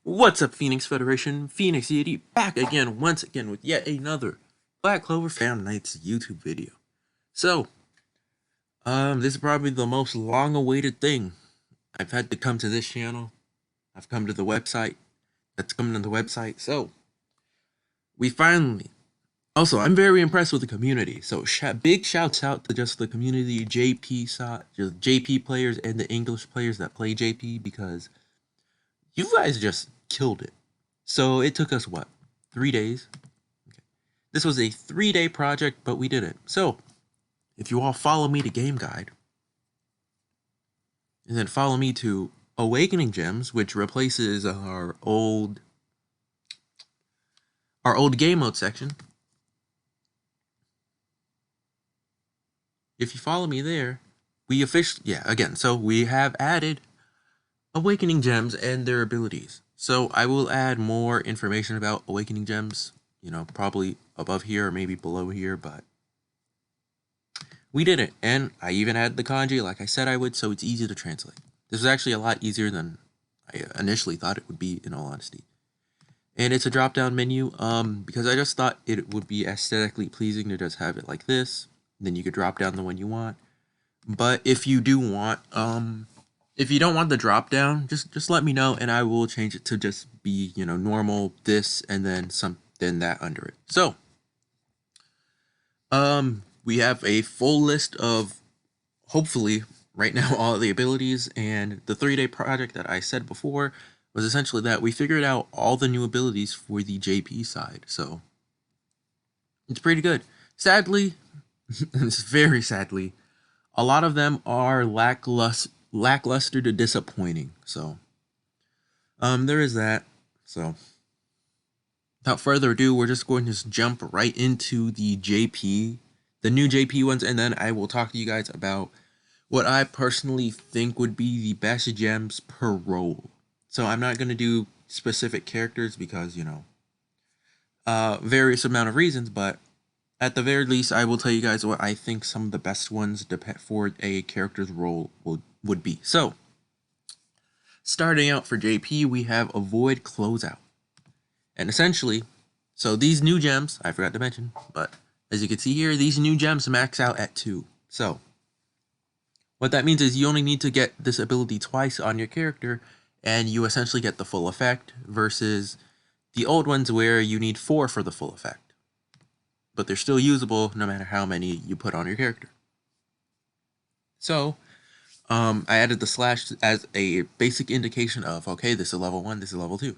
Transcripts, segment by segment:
What's up, Phoenix Federation? Phoenix City back again, once again, with yet another Black Clover Found Nights YouTube video. So, this is probably the most long-awaited thing. I've had to come to this channel. I've come to the website. That's coming to the website. So, we finally. Also, I'm very impressed with the community. So, big shouts out to just the community, just JP players and the English players that play JP, because you guys just killed it. So it took us, what, 3 days? Okay. This was a 3-day project, but we did it. So if you all follow me to Game Guide, and then follow me to Awakening Gems, which replaces our old game mode section. If you follow me there, we so we have added Awakening Gems and their abilities. So I will add more information about Awakening Gems, probably above here or maybe below here, but we did it. And I even added the kanji like I said I would, so it's easy to translate. This was actually a lot easier than I initially thought it would be, in all honesty. And it's a drop-down menu, because I just thought it would be aesthetically pleasing to just have it like this. Then you could drop down the one you want. But if you do want, if you don't want the drop down, just let me know and I will change it to just be, normal this and then that under it. So, we have a full list of, hopefully, right now, all of the abilities, and the 3-day project that I said before was essentially that we figured out all the new abilities for the JP side, so it's pretty good. Sadly, it's very sadly, a lot of them are lackluster to disappointing, so there is that. So without further ado, we're just going to jump right into the new JP ones, and then I will talk to you guys about what I personally think would be the best gems per role. So I'm not going to do specific characters because, various amount of reasons, but at the very least, I will tell you guys what I think some of the best ones for a character's role would be. So, starting out for JP, we have Avoid Closeout. And essentially, so these new gems, I forgot to mention, but as you can see here, these new gems max out at 2. So, what that means is you only need to get this ability twice on your character, and you essentially get the full effect, versus the old ones where you need 4 for the full effect. But they're still usable no matter how many you put on your character. So, I added the slash as a basic indication of, okay, this is level 1, this is level 2.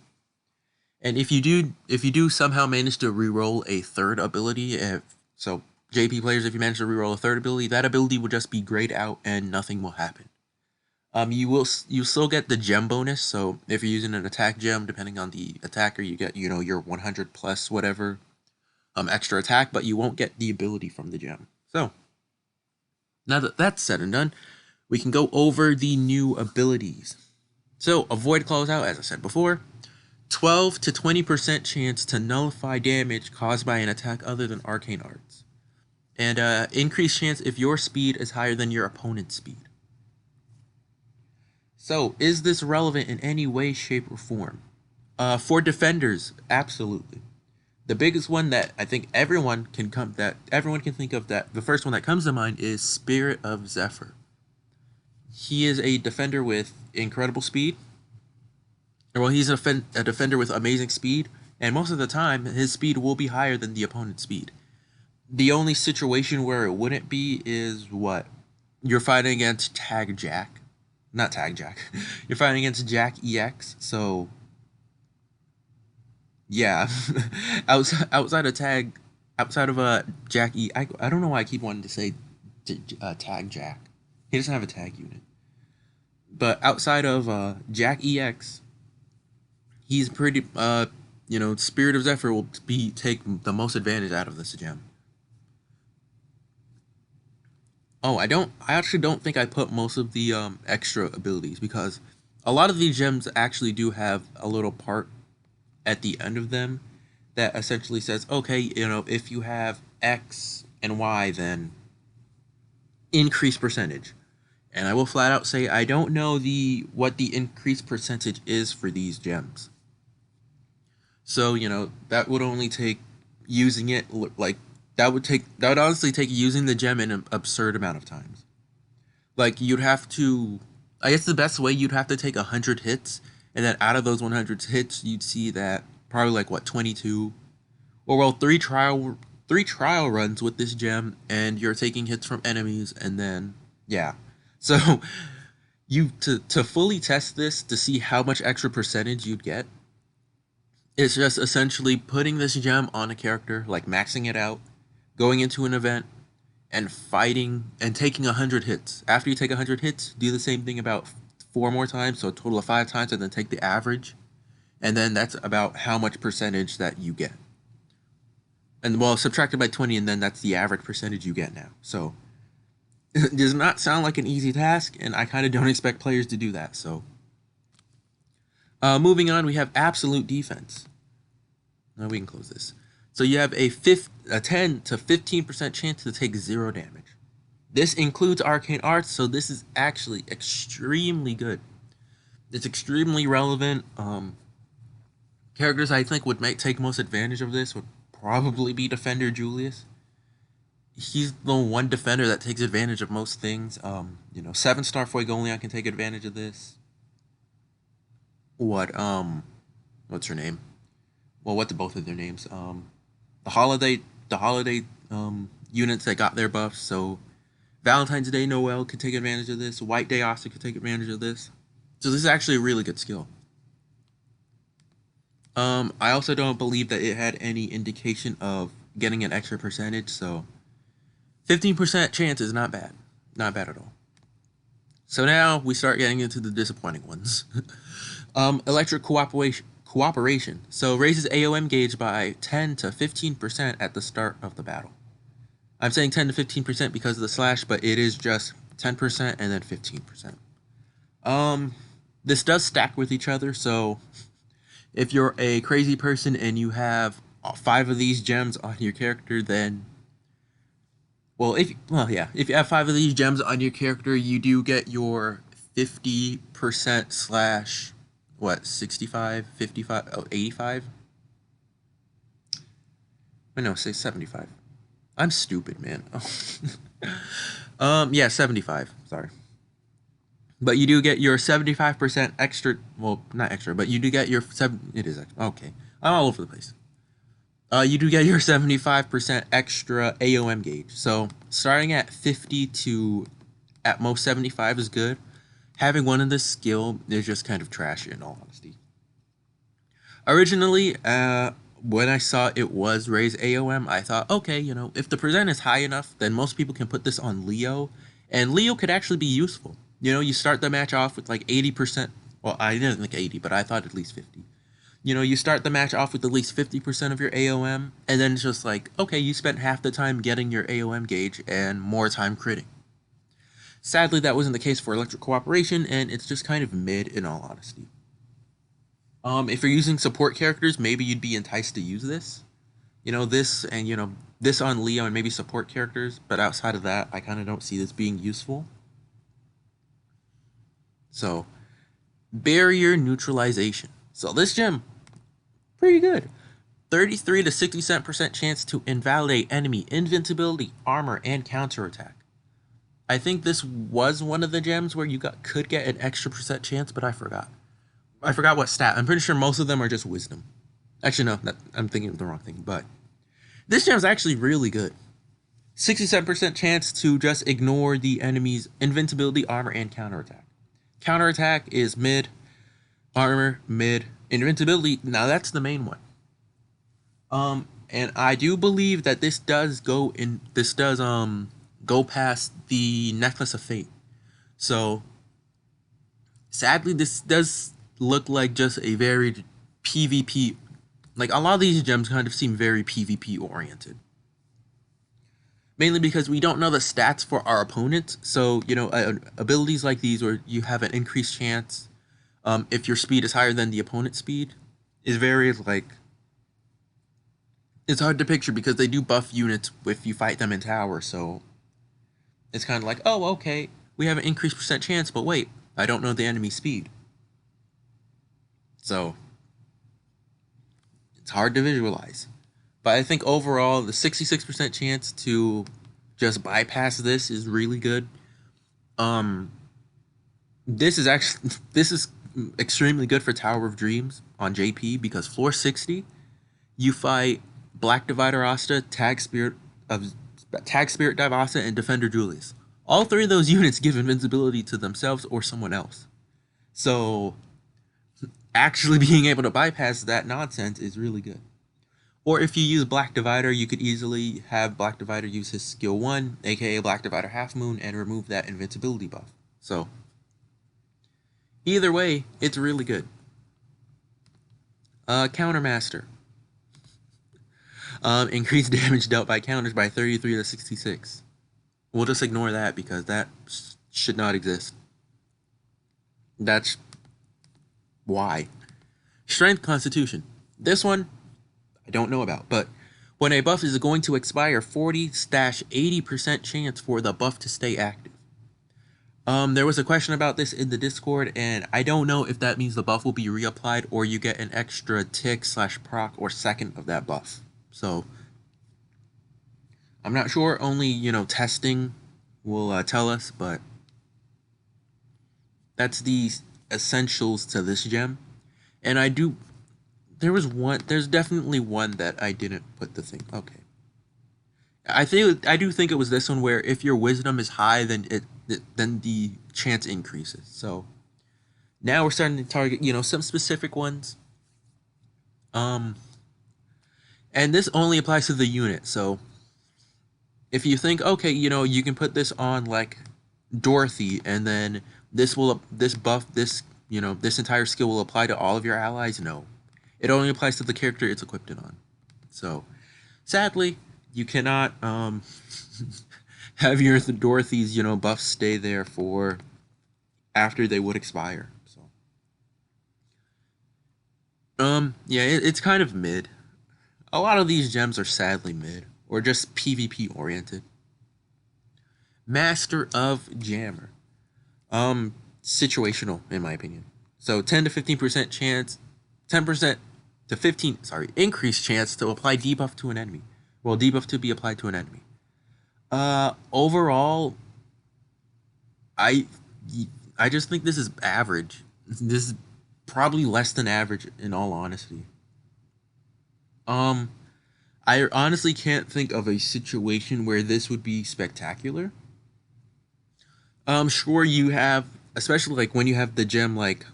And if you do somehow manage to reroll a third ability, so JP players, if you manage to reroll a third ability, that ability will just be grayed out and nothing will happen. You still get the gem bonus, so if you're using an attack gem, depending on the attacker, you get, your 100 plus whatever extra attack, but you won't get the ability from the gem. So, now that that's said and done, we can go over the new abilities. So, Avoid Closeout, as I said before, 12 to 20% chance to nullify damage caused by an attack other than arcane arts. And increased chance if your speed is higher than your opponent's speed. So, is this relevant in any way, shape, or form? For defenders, absolutely. The biggest one that I think everyone can think of, that the first one that comes to mind is Spirit of Zephyr. He is a defender with incredible speed. Well, he's a defender with amazing speed, and most of the time, his speed will be higher than the opponent's speed. The only situation where it wouldn't be is what? You're fighting against Not Tag Jack. You're fighting against Jack EX, so yeah. outside of Jack E, I don't know why I keep wanting to say Tag Jack. He doesn't have a tag unit. But outside of Jack EX, he's pretty, Spirit of Zephyr will take the most advantage out of this gem. Oh, I actually don't think I put most of the extra abilities, because a lot of these gems actually do have a little part at the end of them that essentially says, okay, if you have X and Y, then increase percentage. And I will flat out say I don't know what the increased percentage is for these gems. So, that would only take using it, like, that would honestly take using the gem in an absurd amount of times. Like, you'd have to, I guess the best way, you'd have to take 100 hits, and then out of those 100 hits, you'd see that probably like, what, 22? Or, well, three trial runs with this gem, and you're taking hits from enemies, and then, yeah. So, to fully test this, to see how much extra percentage you'd get, it's just essentially putting this gem on a character, like maxing it out, going into an event, and fighting and taking 100 hits. After you take 100 hits, do the same thing about 4 more times, so a total of 5 times, and then take the average. And then that's about how much percentage that you get. And, well, subtracted by 20, and then that's the average percentage you get now. So, it does not sound like an easy task, and I kind of don't expect players to do that, so. Moving on, we have absolute defense. Now we can close this. So you have a 10 to 15% chance to take 0 damage. This includes arcane arts, so this is actually extremely good. It's extremely relevant. Characters I think would take most advantage of this would probably be Defender Julius. He's the one defender that takes advantage of most things. 7-star Fuegolion can take advantage of this. What's her name? Well, what's both of their names? The holiday units that got their buffs. So Valentine's Day Noel could take advantage of this. White Day also could take advantage of this. So this is actually a really good skill. I also don't believe that it had any indication of getting an extra percentage, so 15% chance is not bad. Not bad at all. So now we start getting into the disappointing ones. Electric Cooperation. So raises AOM gauge by 10 to 15% at the start of the battle. I'm saying 10 to 15% because of the slash, but it is just 10% and then 15%. This does stack with each other, so if you're a crazy person and you have 5 of these gems on your character, then if you have 5 of these gems on your character, you do get your 50% slash 65, 55, 85? No, say 75. I'm stupid, man. 75. Sorry. But you do get your 75% extra, well, not extra, but you do get your it is extra. Okay. I'm all over the place. You do get your 75% extra AOM gauge. So, starting at 50 to at most 75 is good. Having one in this skill is just kind of trash, in all honesty. Originally, when I saw it was raise AOM, I thought, okay, if the percent is high enough, then most people can put this on Leo, and Leo could actually be useful. You start the match off with like 80%. Well, I didn't think 80, but I thought at least 50. You start the match off with at least 50% of your AOM, and then it's just like, okay, you spent half the time getting your AOM gauge and more time critting. Sadly, that wasn't the case for Electric Cooperation, and it's just kind of mid, in all honesty. If you're using support characters, maybe you'd be enticed to use this. This and, this on Leo and maybe support characters, but outside of that, I kind of don't see this being useful. So, Barrier Neutralization. So this gem, pretty good. 33 to 67% chance to invalidate enemy invincibility, armor, and counterattack. I think this was one of the gems where you could get an extra percent chance, but I forgot. I forgot what stat. I'm pretty sure most of them are just wisdom. Actually, no, I'm thinking of the wrong thing, but this gem is actually really good. 67% chance to just ignore the enemy's invincibility, armor, and counterattack. Counterattack is mid, armor, mid, invincibility, now that's the main one. And I do believe that this does go past the Necklace of Fate. So, sadly, this does look like just a very PvP, like a lot of these gems kind of seem very PvP oriented. Mainly because we don't know the stats for our opponents, so, abilities like these where you have an increased chance, if your speed is higher than the opponent's speed, is very, it's hard to picture because they do buff units if you fight them in tower, so it's kind of like, oh, okay, we have an increased percent chance, but wait, I don't know the enemy speed. So, It's hard to visualize. But I think overall, the 66% chance to just bypass this is really good. This is extremely good for Tower of Dreams on JP because floor 60, you fight Black Divider Asta, Tag Spirit Divasa, and Defender Julius. All three of those units give invincibility to themselves or someone else. So actually being able to bypass that nonsense is really good. Or if you use Black Divider, you could easily have Black Divider use his skill 1, aka Black Divider Half Moon, and remove that invincibility buff. So either way, it's really good. Countermaster. Increased damage dealt by counters by 33 to 66. We'll just ignore that because that should not exist. That's why. Strength Constitution. This one, I don't know about, but when a buff is going to expire, 40-80% chance for the buff to stay active. There was a question about this in the Discord, and I don't know if that means the buff will be reapplied or you get an extra tick/proc or second of that buff. So I'm not sure. Only, testing will tell us, but that's the essentials to this gem. And there's definitely one that I didn't put the thing. Okay. I do think it was this one where if your wisdom is high, then the chance increases. So now we're starting to target, some specific ones. And this only applies to the unit. So if you think, okay, you can put this on like Dorothy, and then this entire skill will apply to all of your allies. No, it only applies to the character it's equipped on. So sadly, you cannot have your Dorothy's buffs stay there for after they would expire. So yeah, it's kind of mid. A lot of these gems are sadly mid or just PvP oriented. Master of Jammer. Situational in my opinion. So 10 to 15% chance, 10% to 15, increased chance to apply debuff to an enemy. Well, debuff to be applied to an enemy. Overall, I just think this is average. This is probably less than average in all honesty. I honestly can't think of a situation where this would be spectacular. Sure, you have, especially like when you have the gem, like,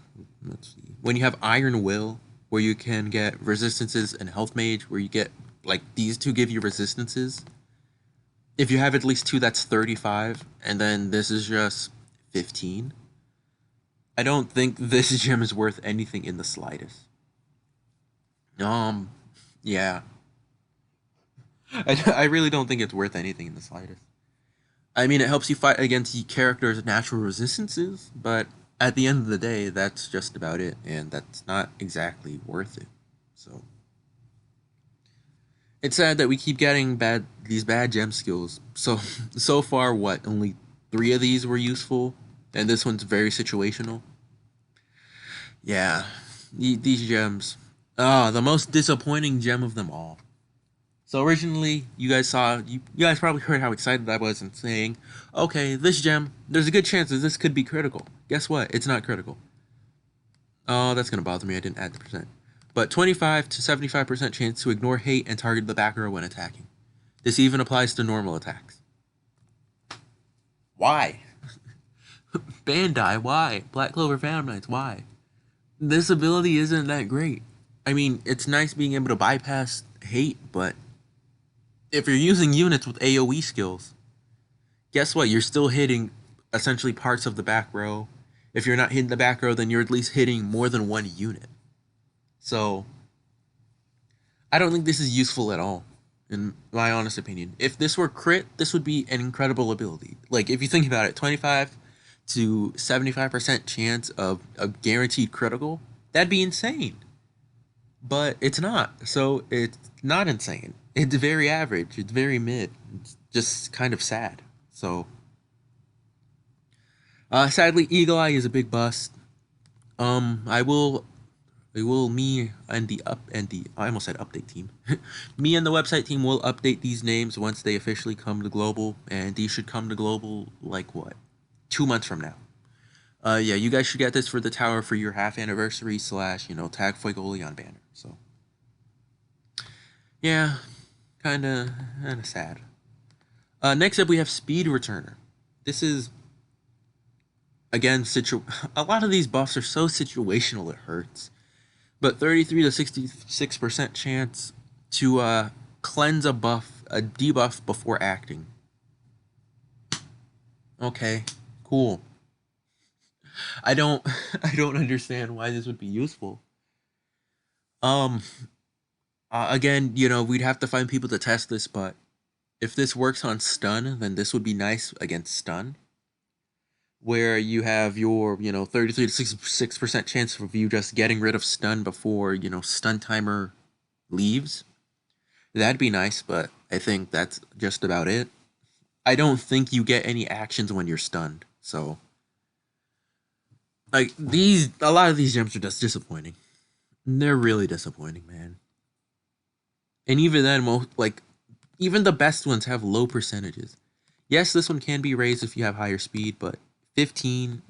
let's see, when you have Iron Will, where you can get resistances, and Health Mage, where you get, like, these two give you resistances. If you have at least two, that's 35, and then this is just 15. I don't think this gem is worth anything in the slightest. Yeah. I really don't think it's worth anything in the slightest. I mean, it helps you fight against the character's natural resistances, but at the end of the day, that's just about it, and that's not exactly worth it. So it's sad that we keep getting these bad gem skills. So far, only 3 of these were useful, and this one's very situational. Yeah, these gems. The most disappointing gem of them all. So originally, you guys probably heard how excited I was in saying, okay, this gem, there's a good chance that this could be critical. Guess what? It's not critical. Oh, that's going to bother me. I didn't add the percent. But 25 to 75% chance to ignore hate and target the back row when attacking. This even applies to normal attacks. Why? Bandai, why? Black Clover Phantom Knights, why? This ability isn't that great. I mean, it's nice being able to bypass hate, but if you're using units with AoE skills, guess what? You're still hitting essentially parts of the back row. If you're not hitting the back row, then you're at least hitting more than one unit. So I don't think this is useful at all, in my honest opinion. If this were crit, this would be an incredible ability. Like, if you think about it, 25 to 75% chance of a guaranteed critical, that'd be insane. But it's not. So it's not insane. It's very average. It's very mid. It's just kind of sad. So sadly, Eagle Eye is a big bust. I will me and I almost said update team. Me and the website team will update these names once they officially come to global, and these should come to global like what, 2 months from now. Yeah, you guys should get this for the tower for your half anniversary / tag Fuegoleon banner. So yeah, kinda sad. Next up we have Speed Returner. This is again a lot of these buffs are so situational it hurts. But 33 to 66% chance to cleanse a debuff before acting. Okay, cool. I don't I don't understand why this would be useful. Again, we'd have to find people to test this, but if this works on stun, then this would be nice against stun. Where you have your, 33 to 66% chance of you just getting rid of stun before, stun timer leaves. That'd be nice, but I think that's just about it. I don't think you get any actions when you're stunned, so like a lot of these gems are just disappointing. They're really disappointing, man. And even then, even the best ones have low percentages. Yes, this one can be raised if you have higher speed, but 15.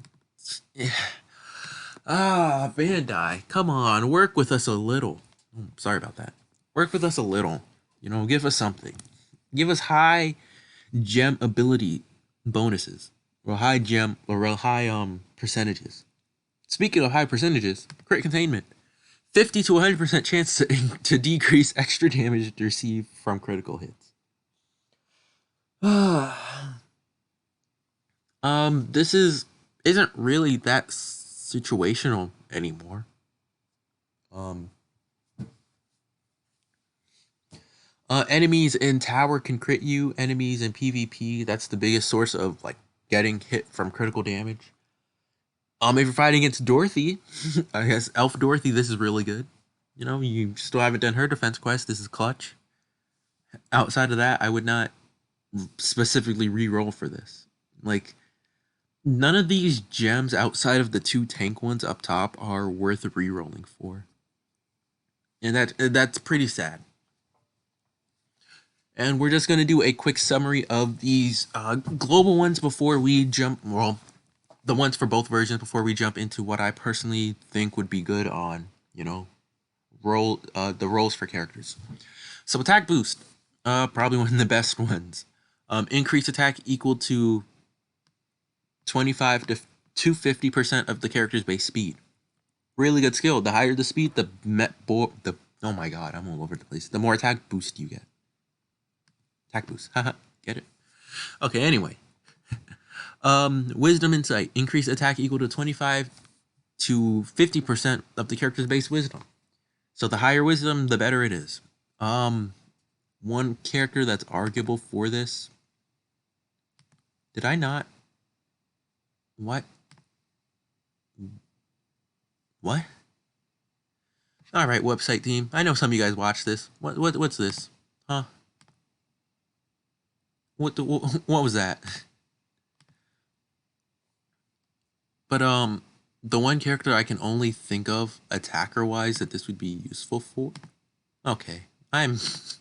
Bandai, come on, work with us a little. Sorry about that. Work with us a little. Give us something. Give us high gem ability bonuses or high percentages. Speaking of high percentages, crit containment. 50 to 100% chance to decrease extra damage received from critical hits. This isn't really that situational anymore. Enemies in tower can crit you. Enemies in PvP, that's the biggest source of getting hit from critical damage. If you're fighting against Dorothy, I guess Elf Dorothy, this is really good. You still haven't done her defense quest. This is clutch. Outside of that, I would not specifically re-roll for this. None of these gems outside of the 2 tank ones up top are worth re-rolling for. And that's pretty sad. And we're just going to do a quick summary of these global ones before we jump, the ones for both versions before we jump into what I personally think would be good on, the roles for characters. So attack boost, probably one of the best ones. Increase attack equal to 25 to 250% of the character's base speed. Really good skill. The higher the speed, oh my god, I'm all over the place. The more attack boost you get. Attack boost. Haha, get it? Okay, anyway. Wisdom Insight. Increase attack equal to 25 to 50% of the character's base wisdom. So the higher wisdom, the better it is. One character that's arguable for this. Did I not? What? What? Alright, website team. I know some of you guys watch this. What's this? Huh? What was that? But the one character I can only think of attacker wise that this would be useful for. Okay. That's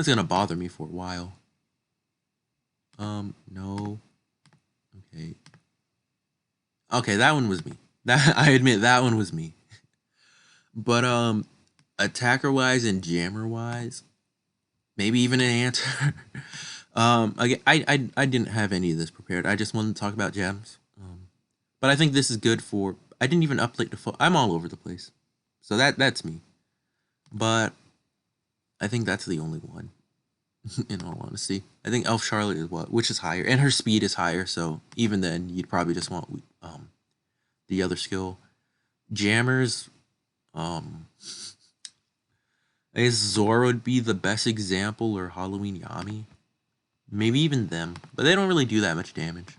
gonna bother me for a while. No. Okay. Okay, that one was me. I admit that one was me. But attacker wise and jammer wise, maybe even an answer. Again, I didn't have any of this prepared. I just wanted to talk about gems. But I think this is good for. I didn't even update the phone. I'm all over the place, so that's me. But I think that's the only one. In all honesty, I think Elf Charlotte is which is higher, and her speed is higher. So even then, you'd probably just want the other skill. Jammers, I guess Zora would be the best example, or Halloween Yami. Maybe even them, but they don't really do that much damage.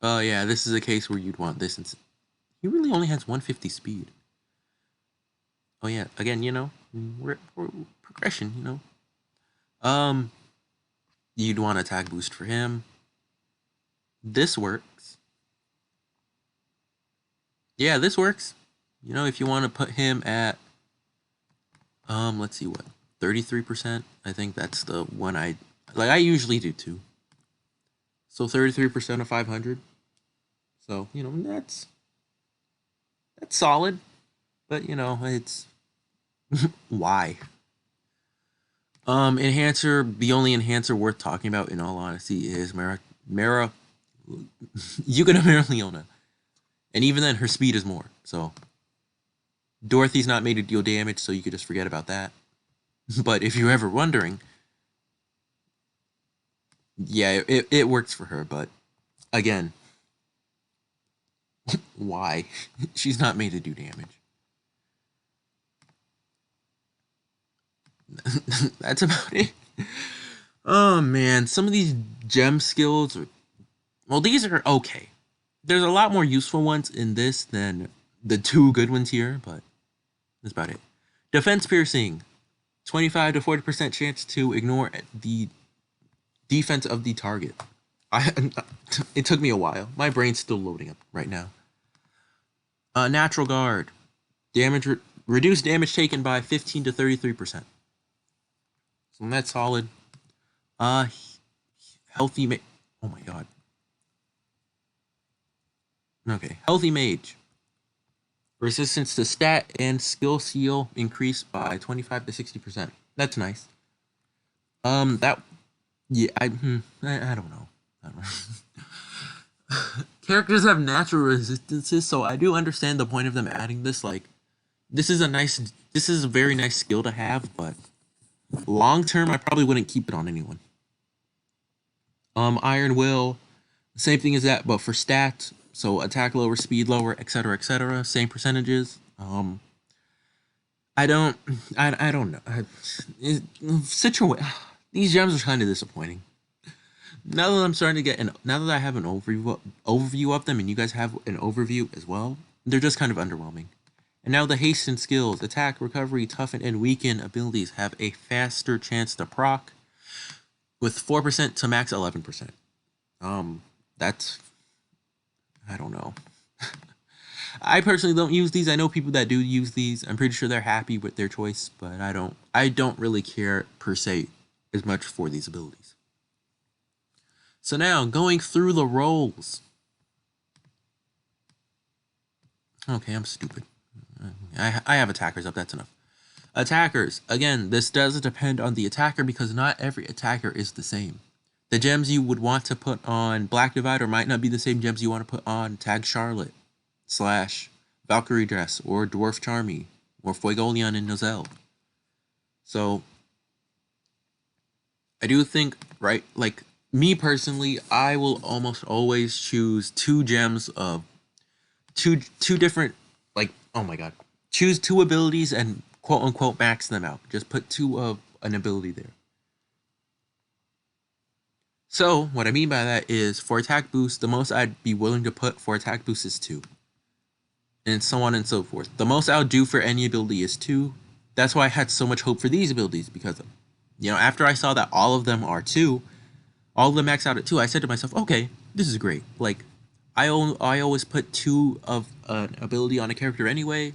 Yeah, this is a case where you'd want this. He really only has 150 speed. Oh yeah, again, we're progression, You'd want attack boost for him. This works. Yeah, this works. You know, if you want to put him at, let's see, what, 33%? I think that's the one I usually do too. So 33% of 500. So, you know, that's solid. But, you know, it's why? Enhancer, the only enhancer worth talking about in all honesty is Mara Yukina Leona. And even then her speed is more. So Dorothy's not made to deal damage, so you could just forget about that. But if you're ever wondering, yeah, it works for her, but again, why? She's not made to do damage. That's about it. Oh man, some of these gem skills are, well, these are okay. There's a lot more useful ones in this than the two good ones here, but that's about it. Defense piercing, 25 to 40% chance to ignore the defense of the target. It took me a while. My brain's still loading up right now. Natural guard, damage reduced damage taken by 15 to 33%. So that's solid. Healthy oh my god. Okay, healthy mage. Resistance to stat and skill seal increased by 25 to 60%. That's nice. That, yeah, I don't know. Characters have natural resistances, so I do understand the point of them adding this. Like, this is a very nice skill to have, but long term, I probably wouldn't keep it on anyone. Iron Will, same thing as that, but for stats. So attack lower, speed lower, etc., etc. Same percentages. I don't know. These gems are kind of disappointing. Now that I'm starting to get now that I have an overview of them, and you guys have an overview as well, they're just kind of underwhelming. And now the hasten skills, attack, recovery, toughen, and weaken abilities have a faster chance to proc, with 4% to max 11%. That's, I don't know. I personally don't use these. I know people that do use these. I'm pretty sure they're happy with their choice, but I don't really care per se as much for these abilities. So now, going through the roles. Okay, I'm stupid. I have attackers up, that's enough. Attackers, again, this does depend on the attacker because not every attacker is the same. The gems you would want to put on Black Divider might not be the same gems you want to put on Tag Charlotte, / Valkyrie Dress, or Dwarf Charmy, or Fuegoleon and Nozel. So, I do think, right, like, me personally, I will almost always choose two gems of two different, like, oh my god, choose two abilities and quote unquote max them out. Just put two of an ability there. So what I mean by that is, for attack boost, the most I'd be willing to put for attack boost is 2. And so on and so forth. The most I'll do for any ability is 2. That's why I had so much hope for these abilities, because, you know, after I saw that all of them are 2, all of them max out at 2, I said to myself, okay, this is great. Like, I always put 2 of an ability on a character anyway.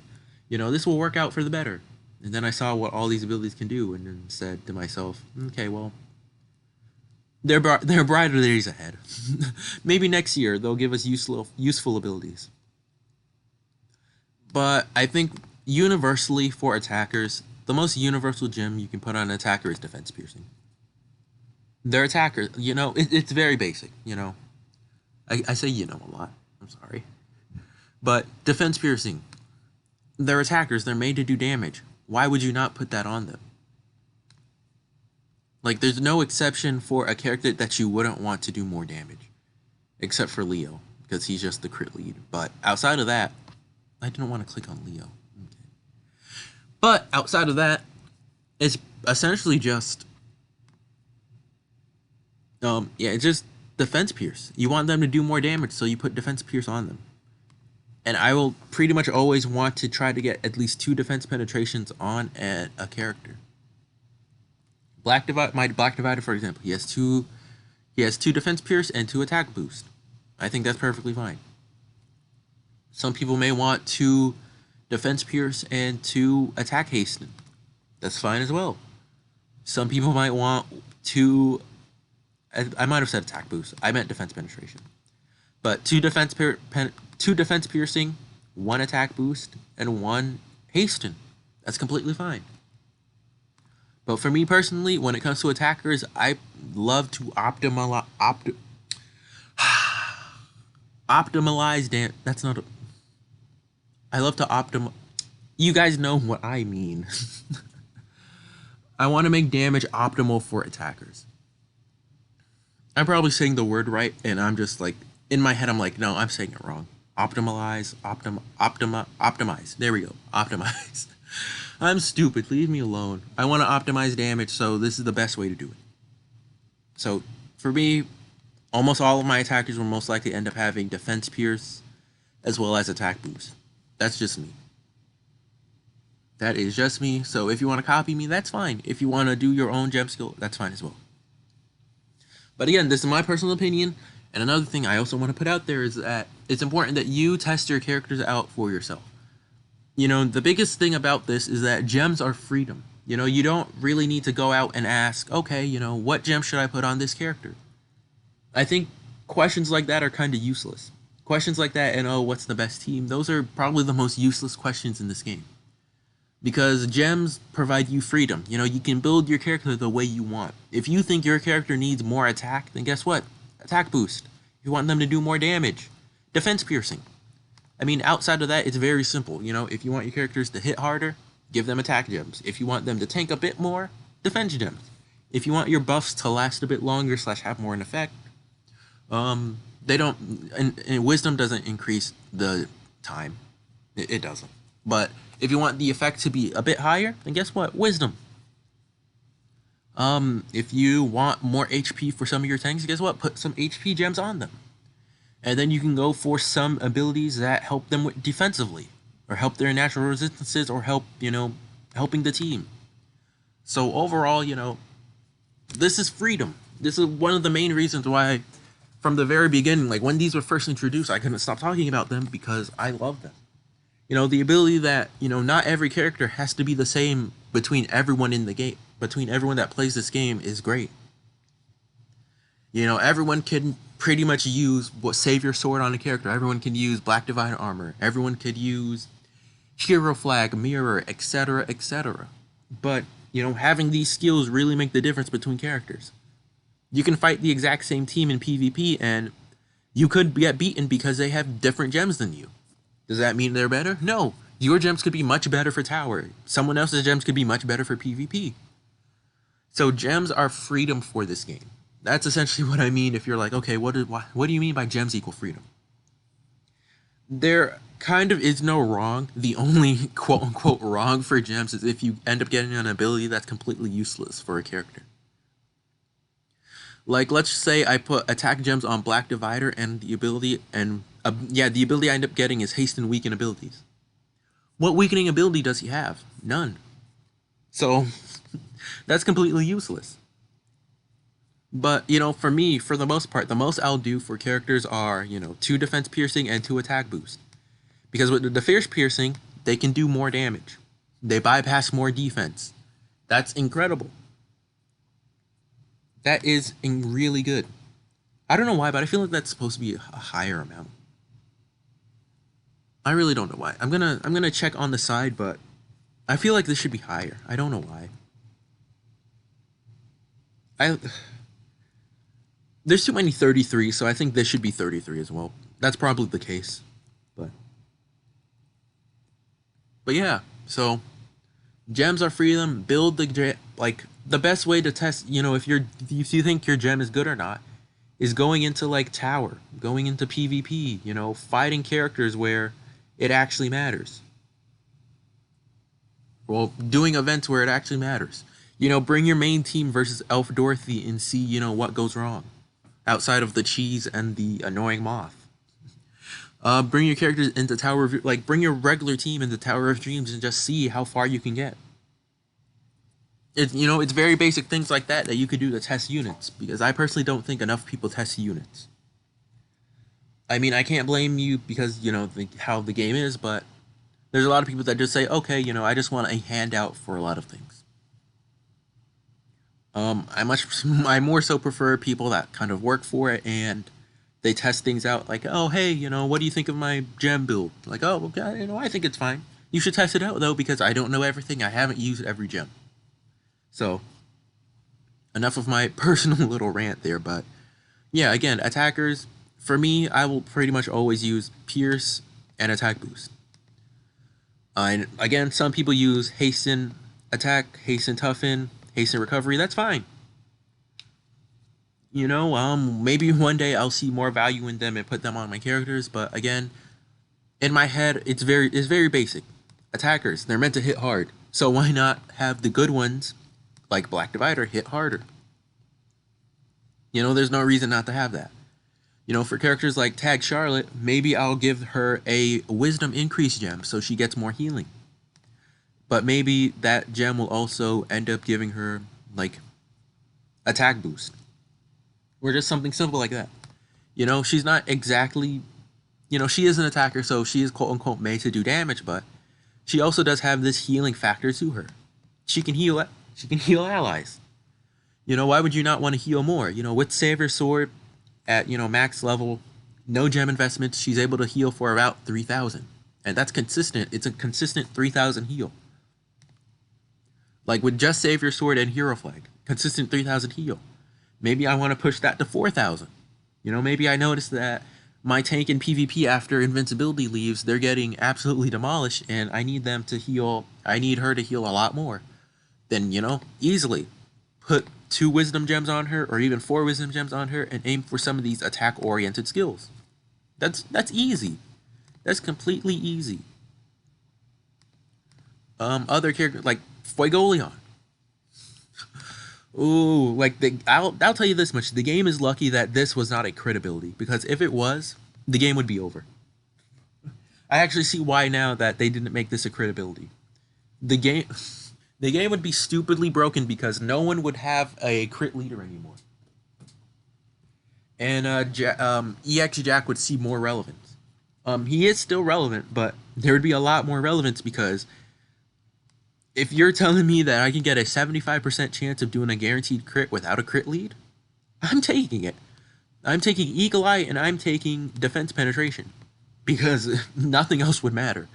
You know, this will work out for the better. And then I saw what all these abilities can do, and then said to myself, okay, well, they're brighter days ahead. Maybe next year they'll give us useful abilities. But I think universally for attackers, the most universal gem you can put on an attacker is defense piercing. They're attackers, you know, it's very basic, you know. I say you know a lot. I'm sorry. But defense piercing, they're attackers. They're made to do damage. Why would you not put that on them? Like, there's no exception for a character that you wouldn't want to do more damage. Except for Leo, because he's just the crit lead. But outside of that, I didn't want to click on Leo. Okay. But outside of that, it's essentially just, it's just defense pierce. You want them to do more damage, so you put defense pierce on them. And I will pretty much always want to try to get at least 2 defense penetrations on a character. My Black Divider, for example, he has 2 defense pierce and 2 attack boost. I think that's perfectly fine. Some people may want to defense pierce, and 2 attack hasten. That's fine as well. Some people might want 2. I might have said attack boost. I meant defense penetration. But 2 defense piercing, 1 attack boost, and 1 hasten. That's completely fine. But for me personally, when it comes to attackers, I love to optimize damage. That's not. I love to optimize. You guys know what I mean. I want to make damage optimal for attackers. I'm probably saying the word right, and I'm just like in my head. I'm like, no, I'm saying it wrong. Optimize. There we go. Optimize. I'm stupid. Leave me alone. I want to optimize damage, so this is the best way to do it. So for me, almost all of my attackers will most likely end up having defense pierce as well as attack boost. That's just me. That is just me. So if you want to copy me, that's fine. If you want to do your own gem skill, that's fine as well. But again, this is my personal opinion. And another thing I also want to put out there is that it's important that you test your characters out for yourself. You know, the biggest thing about this is that gems are freedom. You know, you don't really need to go out and ask, okay, you know, what gem should I put on this character? I think questions like that are kind of useless. Questions like that and, oh, what's the best team? Those are probably the most useless questions in this game. Because gems provide you freedom. You know, you can build your character the way you want. If you think your character needs more attack, then guess what? Attack boost. If you want them to do more damage, defense piercing. I mean, outside of that, it's very simple. You know, if you want your characters to hit harder, give them attack gems. If you want them to tank a bit more, defense gems. If you want your buffs to last a bit longer / have more in effect, they don't, and wisdom doesn't increase the time. It doesn't. But if you want the effect to be a bit higher, then guess what? Wisdom. If you want more HP for some of your tanks, guess what? Put some HP gems on them. And then you can go for some abilities that help them defensively, or help their natural resistances, or help, you know, helping the team. So overall, you know, this is freedom. This is one of the main reasons why, from the very beginning, like when these were first introduced, I couldn't stop talking about them because I love them. You know, the ability that, you know, not every character has to be the same between everyone in the game, between everyone that plays this game is great. You know, everyone can pretty much use Savior Sword on a character. Everyone can use Black Divine Armor. Everyone could use Hero Flag, Mirror, etc., etc. But, you know, having these skills really make the difference between characters. You can fight the exact same team in PvP and you could get beaten because they have different gems than you. Does that mean they're better? No. Your gems could be much better for tower. Someone else's gems could be much better for PvP. So gems are freedom for this game. That's essentially what I mean if you're like, okay, what do you mean by gems equal freedom? There kind of is no wrong. The only quote-unquote wrong for gems is if you end up getting an ability that's completely useless for a character. Like, let's say I put attack gems on Black Divider and the ability, and the ability I end up getting is haste and weaken abilities. What weakening ability does he have? None. So, that's completely useless. But, you know, for me, for the most part, the most I'll do for characters are, you know, 2 defense piercing and 2 attack boost. Because with the defense piercing, they can do more damage. They bypass more defense. That's incredible. That is really good. I don't know why, but I feel like that's supposed to be a higher amount. I really don't know why. I'm gonna check on the side, but I feel like this should be higher. I don't know why. There's too many 33, so I think this should be 33 as well. That's probably the case. But yeah, so gems are freedom. Build the the best way to test, you know, if you think your gem is good or not, is going into like tower, going into PvP, you know, fighting characters where it actually matters. Well, doing events where it actually matters. You know, bring your main team versus Elf Dorothy and see, you know, what goes wrong. Outside of the cheese and the annoying moth. Bring your characters into Tower of... Like, bring your regular team into Tower of Dreams and just see how far you can get. You know, it's very basic things like that you could do to test units. Because I personally don't think enough people test units. I mean, I can't blame you because, you know, how the game is, but There's a lot of people that just say, okay, you know, I just want a handout for a lot of things. I more so prefer people that kind of work for it and they test things out. Like, oh, hey, you know, what do you think of my gem build? Like, oh, okay, you know, I think it's fine. You should test it out though, because I don't know everything. I haven't used every gem. So, enough of my personal little rant there. But yeah, again, attackers. For me, I will pretty much always use Pierce and attack boost. And again, some people use hasten attack, hasten toughen, hasten recovery. That's fine. You know, maybe one day I'll see more value in them and put them on my characters. But again, in my head, it's very basic. Attackers, they're meant to hit hard. So why not have the good ones, like Black Divider, hit harder? You know, there's no reason not to have that. You know, for characters like Tag Charlotte, maybe I'll give her a Wisdom Increase gem so she gets more healing. But maybe that gem will also end up giving her, like, attack boost. Or just something simple like that. You know, she's not exactly... You know, she is an attacker, so she is quote-unquote made to do damage, but she also does have this healing factor to her. She can heal allies. You know, why would you not want to heal more? You know, with Savior Sword at, you know, max level, no gem investments, she's able to heal for about 3,000. And that's consistent. It's a consistent 3,000 heal. Like with just Savior Sword and Hero Flag, consistent 3,000 heal. Maybe I want to push that to 4,000. You know, maybe I notice that my tank in PvP after invincibility leaves, they're getting absolutely demolished, and I need them to heal. I need her to heal a lot more. Then, you know, easily put 2 wisdom gems on her, or even 4 wisdom gems on her, and aim for some of these attack-oriented skills. That's easy. That's completely easy. Other characters like Fuegoleon. Ooh, like I'll tell you this much: the game is lucky that this was not a crit ability, because if it was, the game would be over. I actually see why now that they didn't make this a crit ability. The game would be stupidly broken because no one would have a crit leader anymore, and EX Jack would see more relevance. He is still relevant, but there would be a lot more relevance because if you're telling me that I can get a 75% chance of doing a guaranteed crit without a crit lead, I'm taking it. I'm taking Eagle Eye and I'm taking defense penetration because nothing else would matter.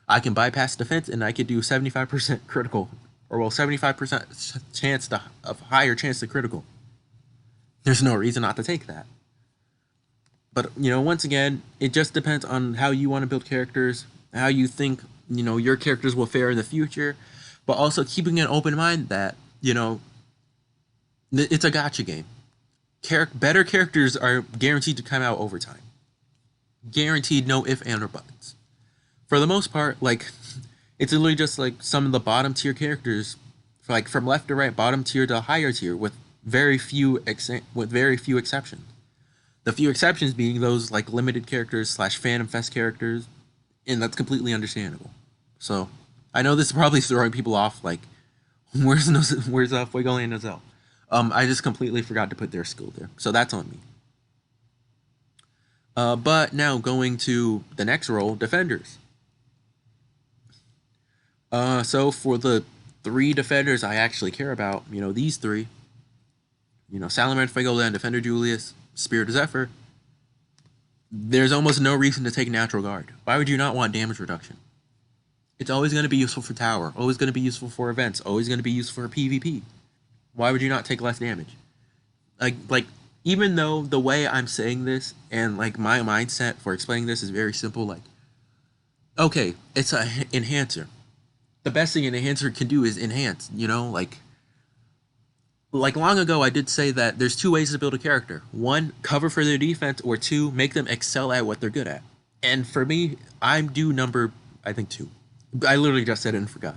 I can bypass defense and I could do 75% critical, or well, 75% chance to of higher chance to critical. There's no reason not to take that. But, you know, once again, it just depends on how you want to build characters, how you think, you know, your characters will fare in the future, but also keeping an open mind that, you know, it's a gacha game. Better characters are guaranteed to come out over time. Guaranteed, no if, and, or buts. For the most part, like, it's literally just like some of the bottom tier characters, like from left to right, bottom tier to higher tier, with very few exceptions. The few exceptions being those like limited characters / Phantom Fest characters, and that's completely understandable. So, I know this is probably throwing people off, like, where's Fuegoleon and Nozel? I just completely forgot to put their skill there, so that's on me. But now going to the next role, defenders. So for the 3 defenders I actually care about, you know, these 3, you know, Salamander, Fuegoleon, Defender Julius, Spirit of Zephyr, there's almost no reason to take Natural Guard. Why would you not want damage reduction? It's always going to be useful for tower, always going to be useful for events, always going to be useful for PvP. Why would you not take less damage? Like even though the way I'm saying this and like my mindset for explaining this is very simple, like, okay, it's an enhancer. The best thing an enhancer can do is enhance, you know, like long ago I did say that there's 2 ways to build a character. 1, cover for their defense, or 2, make them excel at what they're good at. And for me, I'm due number, I think 2. I literally just said it and forgot.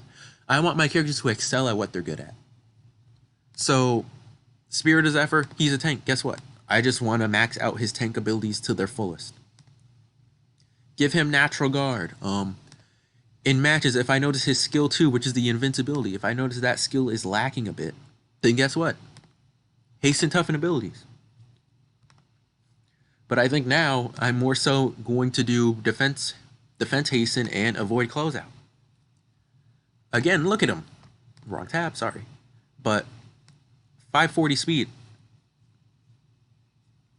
I want my characters to excel at what they're good at. So, Spirit of Zephyr, he's a tank. Guess what? I just want to max out his tank abilities to their fullest. Give him Natural Guard. In matches, if I notice his skill 2, which is the invincibility, if I notice that skill is lacking a bit, then guess what? Haste and toughen abilities. But I think now I'm more so going to do defense defense hasten, and avoid closeout. Again, look at him. Wrong tab, sorry. But 540 speed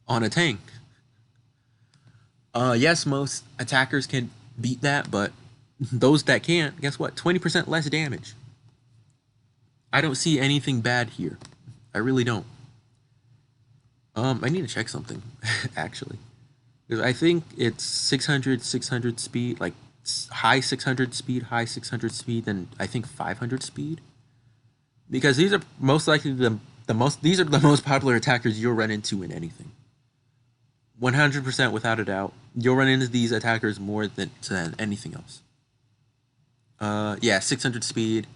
on a tank. Yes, most attackers can beat that, but those that can't, guess what? 20% less damage. I don't see anything bad here. I really don't. I need to check something, actually. Because I think it's 600 speed, like high 600 speed, high 600 speed, then I think 500 speed. Because these are most likely these are the most popular attackers you'll run into in anything. 100% without a doubt, you'll run into these attackers more than anything else. Yeah, 600 speed.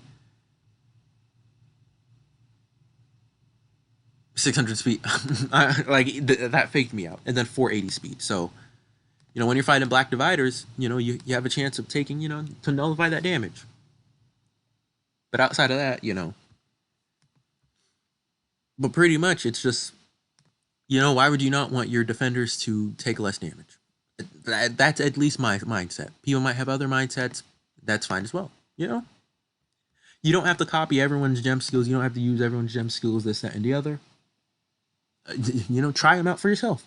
600 speed. That faked me out. And then 480 speed. So, you know, when you're fighting black dividers, you know, you have a chance of taking, you know, to nullify that damage. But outside of that, you know. But pretty much, it's just, you know, why would you not want your defenders to take less damage? That's at least my mindset. People might have other mindsets. That's fine as well. You know? You don't have to copy everyone's gem skills. You don't have to use everyone's gem skills, this, that, and the other. You know, try them out for yourself.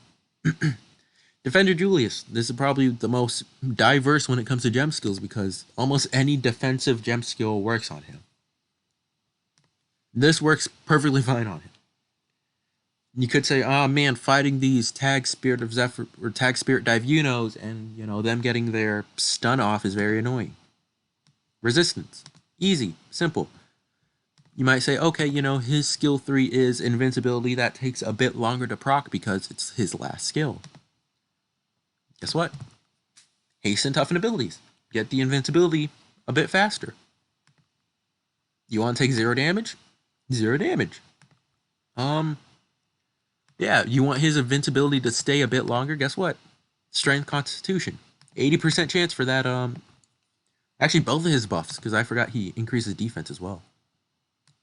Defender Julius. This is probably the most diverse when it comes to gem skills because almost any defensive gem skill works on him. This works perfectly fine on him. You could say, oh man, fighting these tag Spirit of Zephyr or tag Spirit Divunos and, you know, them getting their stun off is very annoying. Resistance. Easy. Simple. You might say, okay, you know, his skill 3 is invincibility. That takes a bit longer to proc because it's his last skill. Guess what? Haste and toughen abilities. Get the invincibility a bit faster. You want to take 0 damage? 0 damage. Yeah, you want his invincibility to stay a bit longer? Guess what? Strength Constitution. 80% chance for that. Actually, both of his buffs, because I forgot he increases defense as well.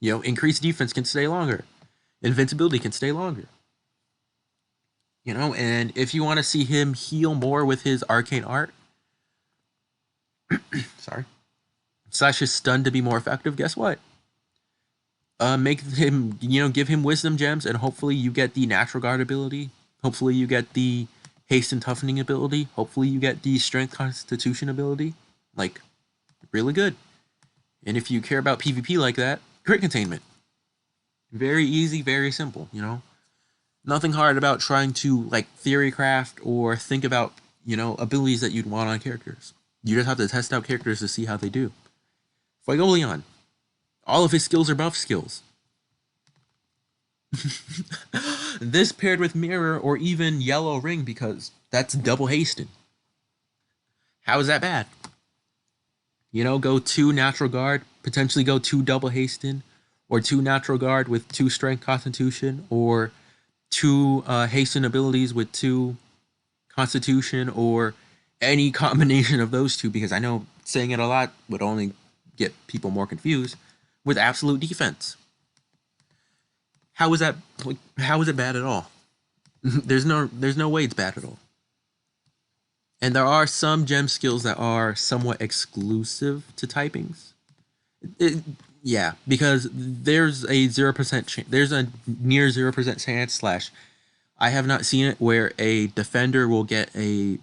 You know, increased defense can stay longer. Invincibility can stay longer. You know, and if you want to see him heal more with his arcane art, sorry, / his stun to be more effective, guess what? Make him, you know, give him wisdom gems, and hopefully you get the natural guard ability. Hopefully you get the haste and toughening ability. Hopefully you get the strength constitution ability. Like, really good. And if you care about PvP like that, crit containment. Very easy, very simple, you know? Nothing hard about trying to, like, theory craft or think about, you know, abilities that you'd want on characters. You just have to test out characters to see how they do. Fuegoleon. All of his skills are buff skills. This paired with Mirror or even Yellow Ring because that's double hasten. How is that bad? You know, go 2 natural guard, potentially go 2 double hasten, or 2 natural guard with 2 strength constitution, or 2 hasten abilities with 2 constitution, or any combination of those two, because I know saying it a lot would only get people more confused, with absolute defense. How is that? How is it bad at all? There's no way it's bad at all. And there are some gem skills that are somewhat exclusive to typings. Yeah, because there's a 0% chance. There's a near 0% chance / I have not seen it where a defender will get a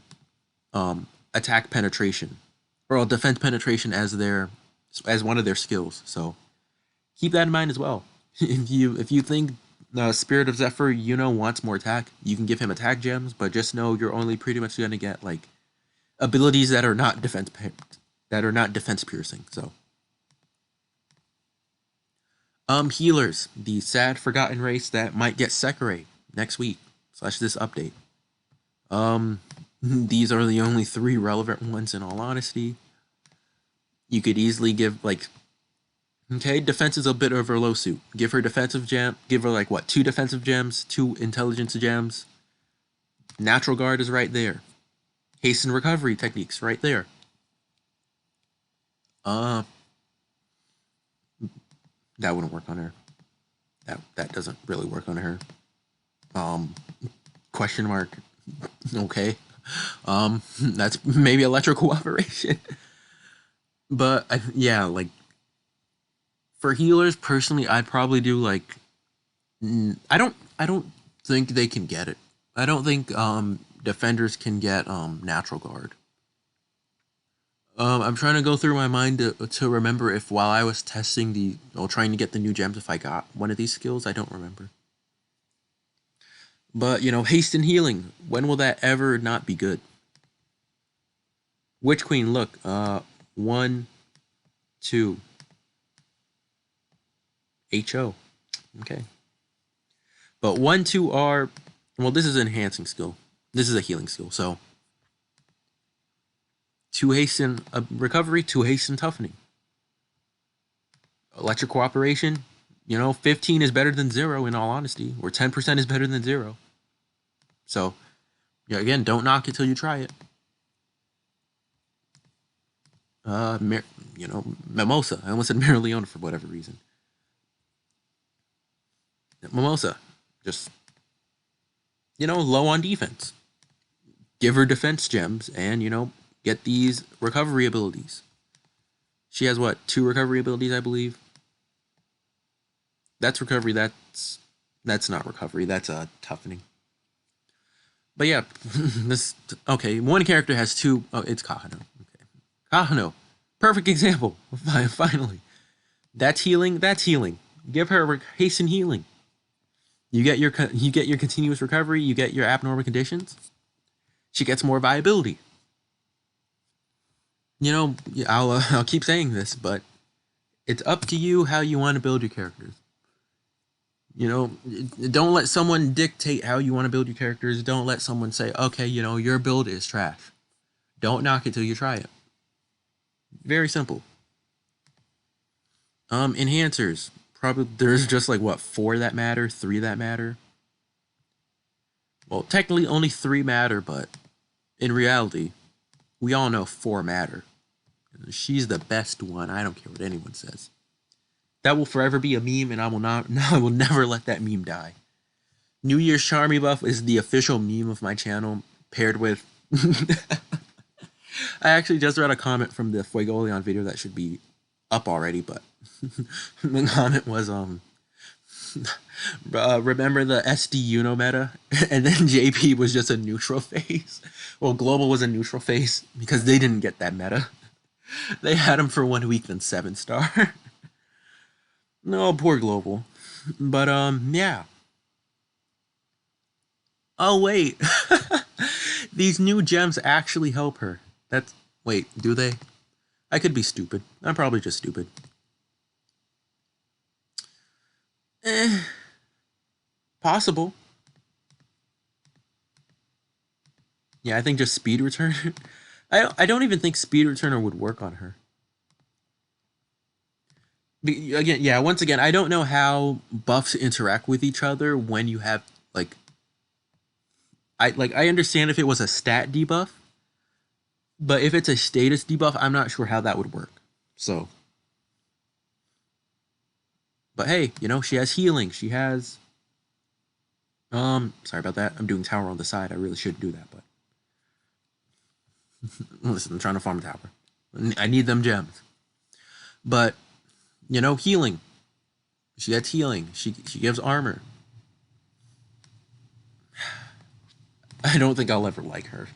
attack penetration or a defense penetration as one of their skills. So keep that in mind as well. If you think the Spirit of Zephyr, you know, wants more attack, you can give him attack gems, but just know you're only pretty much going to get like abilities that are not defense piercing. So healers, the sad forgotten race that might get Sekirei next week / this update. These are the only 3 relevant ones in all honesty. You could easily give like, okay, defense is a bit of her low suit. Give her defensive gem. Give her like what? 2 defensive gems, 2 intelligence gems. Natural guard is right there. Haste and recovery techniques right there. That wouldn't work on her. That doesn't really work on her. Question mark. Okay. That's maybe electrical cooperation. But yeah, like for healers personally, I'd probably do like I don't think they can get it. I don't think defenders can get natural guard. I'm trying to go through my mind to remember if while I was testing trying to get the new gems, if I got one of these skills. I don't remember. But haste and healing. When will that ever not be good? Witch Queen, look. 1, 2. HO. Okay. But 1, 2 are, well, this is an enhancing skill. This is a healing skill. So 2 haste and recovery, 2 haste and toughening. Electric cooperation, 15 is better than 0 in all honesty, or 10% is better than 0. So, yeah, again, don't knock it till you try it. Mimosa. I almost said Mira Leona for whatever reason. Mimosa, just, low on defense. Give her defense gems and, get these recovery abilities. She has what? 2 recovery abilities, I believe. That's recovery. That's not recovery. That's toughening. But yeah, okay. One character has 2. Oh, it's Kahano. Okay, Kahano, perfect example. Finally, that's healing. That's healing. Give her haste and healing. You get your continuous recovery. You get your abnormal conditions. She gets more viability. I'll keep saying this, but it's up to you how you want to build your characters. Don't let someone dictate how you want to build your characters. Don't let someone say, okay, your build is trash. Don't knock it till you try it. Very simple. Enhancers. Probably there's just like 4 that matter, 3 that matter. Well, technically only 3 matter, but in reality, we all know 4 matter. She's the best one. I don't care what anyone says. That will forever be a meme, and I will never let that meme die. New Year's Charmy buff is the official meme of my channel, paired with... I actually just read a comment from the Fuegoleon video that should be up already, but the comment was, remember the SD Uno meta? And then JP was just a neutral face. Well, Global was a neutral face because they didn't get that meta. They had him for 1 week, then 7-star. No, poor Global. But, yeah. Oh, wait. These new gems actually help her. Wait, do they? I could be stupid. I'm probably just stupid. Possible. Yeah, I think just speed return. I don't even think speed returner would work on her. Again, yeah, once again, I don't know how buffs interact with each other when you have I understand if it was a stat debuff, but if it's a status debuff, I'm not sure how that would work. So, but hey, she has healing. She has sorry about that. I'm doing tower on the side. I really shouldn't do that, but listen, I'm trying to farm tower. I need them gems. But healing. She gets healing. She gives armor. I don't think I'll ever like her.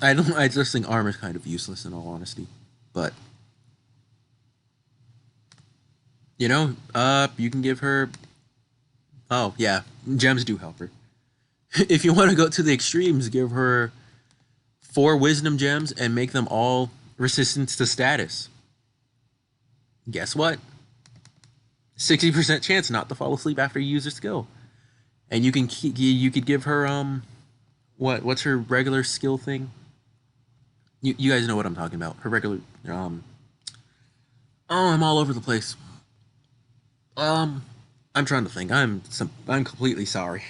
I just think armor is kind of useless in all honesty. But you can give her. Oh yeah, gems do help her. If you want to go to the extremes, give her 4 wisdom gems and make them all resistance to status. Guess what? 60% chance not to fall asleep after you use a skill. And you could give her what's her regular skill thing? You guys know what I'm talking about. Her regular I'm all over the place. I'm trying to think. I'm completely sorry.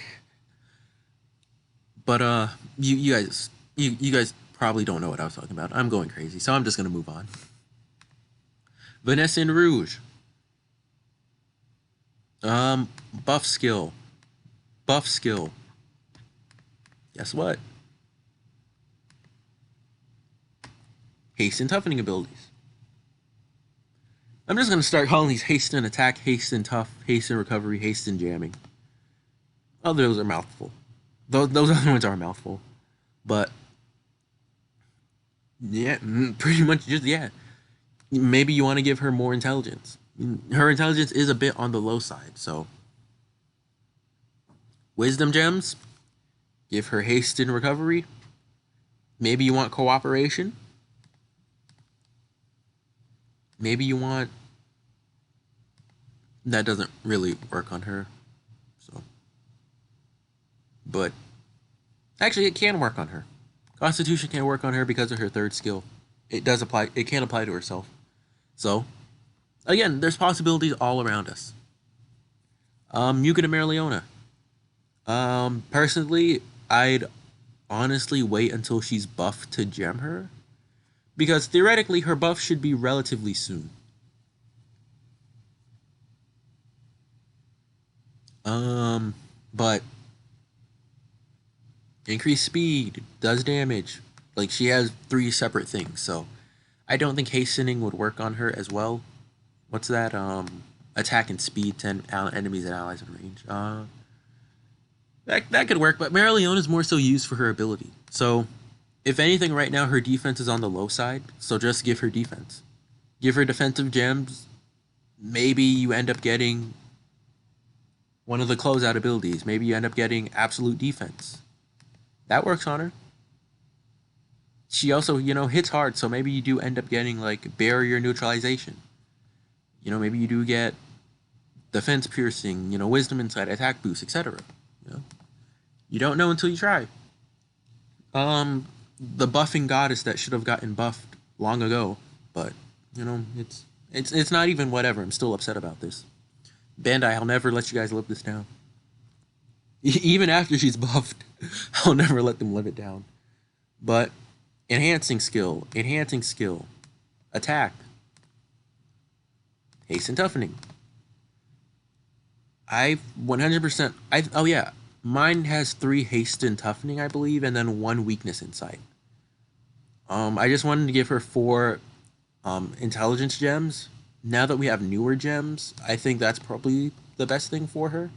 But you guys probably don't know what I was talking about. I'm going crazy, so I'm just gonna move on. Vanessa and Rouge. Buff skill. Guess what? haste and toughening abilities. I'm just going to start calling these haste and attack, haste and tough, haste and recovery, haste and jamming. Oh, those are mouthful. Those other ones are a mouthful. But, yeah, pretty much just, yeah. Maybe you want to give her more intelligence. Her intelligence is a bit on the low side, so. Wisdom gems, give her haste and recovery. Maybe you want cooperation. Maybe you want... That doesn't really work on her, so. But, actually it can work on her. Constitution can work on her because of her third skill. It does apply, it can apply to herself. So, again, there's possibilities all around us. Mugen and Mereoleona. Personally, I'd honestly wait until she's buffed to gem her. Because theoretically, her buff should be relatively soon. But increased speed, does damage. Like, she has 3 separate things, so I don't think hastening would work on her as well. What's that? Attack and speed to enemies and allies in range. That could work, but Mereoleona is more so used for her ability. So, if anything, right now her defense is on the low side, so just give her defense. Give her defensive gems. Maybe you end up getting one of the closeout abilities. Maybe you end up getting absolute defense. That works on her. She also, hits hard, so maybe you do end up getting, like, barrier neutralization. Maybe you do get defense piercing, wisdom insight, attack boost, etc. You don't know until you try. The buffing goddess that should have gotten buffed long ago, but, it's not even whatever. I'm still upset about this. Bandai, I'll never let you guys live this down. Even after she's buffed, I'll never let them live it down. But enhancing skill, attack, haste and toughening. I 100%. Oh yeah, mine has 3 haste and toughening, I believe, and then 1 weakness insight. I just wanted to give her 4 intelligence gems. Now that we have newer gems, I think that's probably the best thing for her.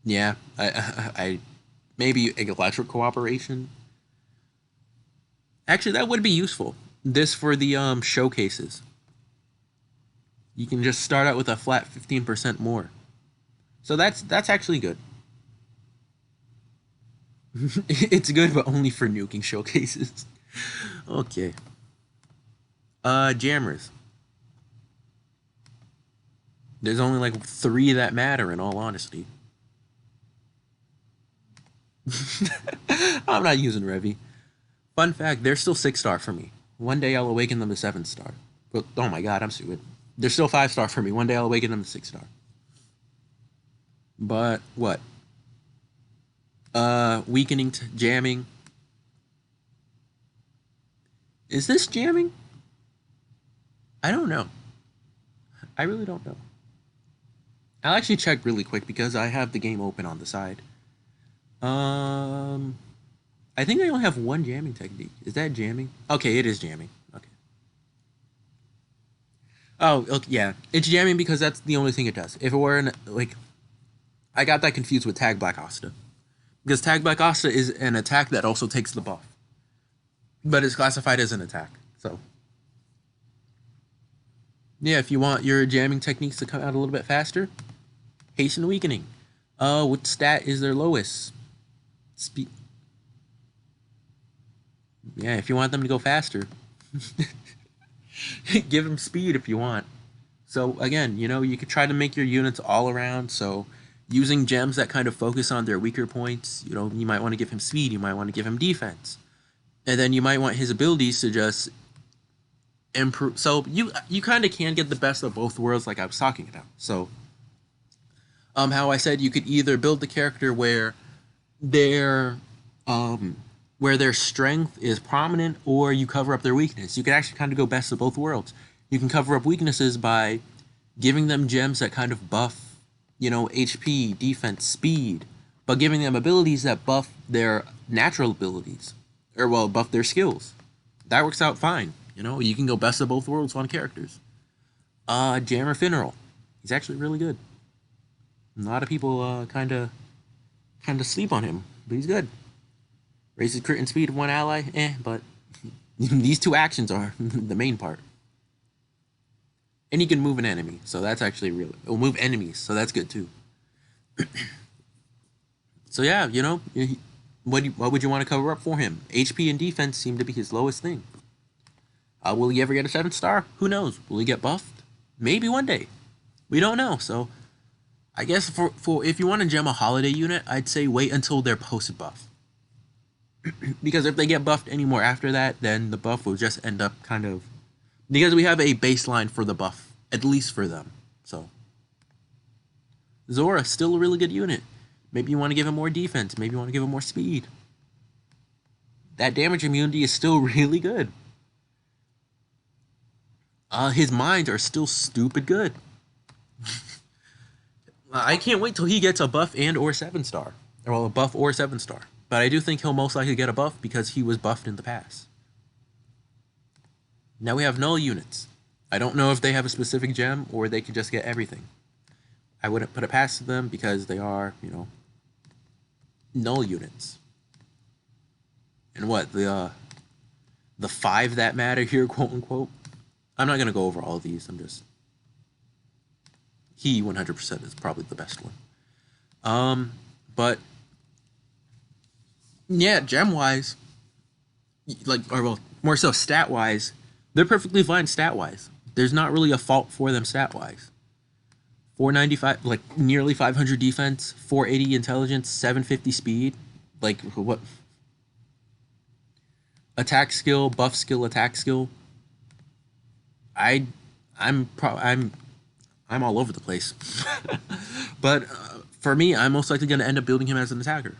Yeah, I maybe electric cooperation. Actually, that would be useful. This for the showcases. You can just start out with a flat 15% more. So that's actually good. It's good, but only for nuking showcases. Okay. Jammers. There's only like 3 that matter, in all honesty. I'm not using Revy. Fun fact, they're still 6-star for me. One day I'll awaken them to 7-star. But, oh my god, I'm stupid. They're still 5-star for me. One day I'll awaken them to 6-star. But, what? Weakening to jamming. Is this jamming? I don't know. I really don't know. I'll actually check really quick because I have the game open on the side. I think I only have 1 jamming technique. Is that jamming? Okay, it is jamming. Okay. Oh, okay, yeah. It's jamming because that's the only thing it does. If it were I got that confused with Tag Black Asta. Because Tag Black Asta is an attack that also takes the buff. But it's classified as an attack, so. Yeah, if you want your jamming techniques to come out a little bit faster, haste and weakening. What stat is their lowest? Speed. Yeah, if you want them to go faster, give them speed if you want. So again, you could try to make your units all around. So using gems that kind of focus on their weaker points, you might want to give him speed. You might want to give him defense. And then you might want his abilities to just improve. So you kind of can get the best of both worlds, like I was talking about. So how I said you could either build the character where their strength is prominent, or you cover up their weakness. You can actually kind of go best of both worlds. You can cover up weaknesses by giving them gems that kind of buff, HP, defense, speed, but giving them abilities that buff their natural abilities, or well, buff their skills. That works out fine. You know, you can go best of both worlds on characters. Jammer Finneral. He's actually really good. A lot of people kind of sleep on him, but he's good. Raises crit and speed of one ally, but these two actions are the main part. And he can move an enemy, so that's actually real. It'll move enemies, so that's good too. So yeah, you know, what would you want to cover up for him? HP and defense seem to be his lowest thing. Will he ever get a 7-star? Who knows? Will he get buffed? Maybe one day. We don't know. So I guess for if you want to gem a holiday unit, I'd say wait until they're post buff. Because if they get buffed anymore after that, then the buff will just end up kind of, because we have a baseline for the buff, at least for them. So Zora, still a really good unit. Maybe you want to give him more defense. Maybe you want to give him more speed. That damage immunity is still really good. His mines are still stupid good. I can't wait till he gets a buff and or 7-star. Well, a buff or 7-star. But I do think he'll most likely get a buff because he was buffed in the past. Now we have null units. I don't know if they have a specific gem or they could just get everything. I wouldn't put it past them because they are, you know, null units. And what, the 5 that matter here, quote unquote? I'm not going to go over all of these. I'm just... He 100% is probably the best one. But... yeah, gem-wise... like, or well, more so stat-wise, they're perfectly fine stat-wise. There's not really a fault for them stat-wise. 495, like, nearly 500 defense, 480 intelligence, 750 speed. Like, what? Attack skill, buff skill, attack skill. I'm all over the place. But for me, I'm most likely going to end up building him as an attacker.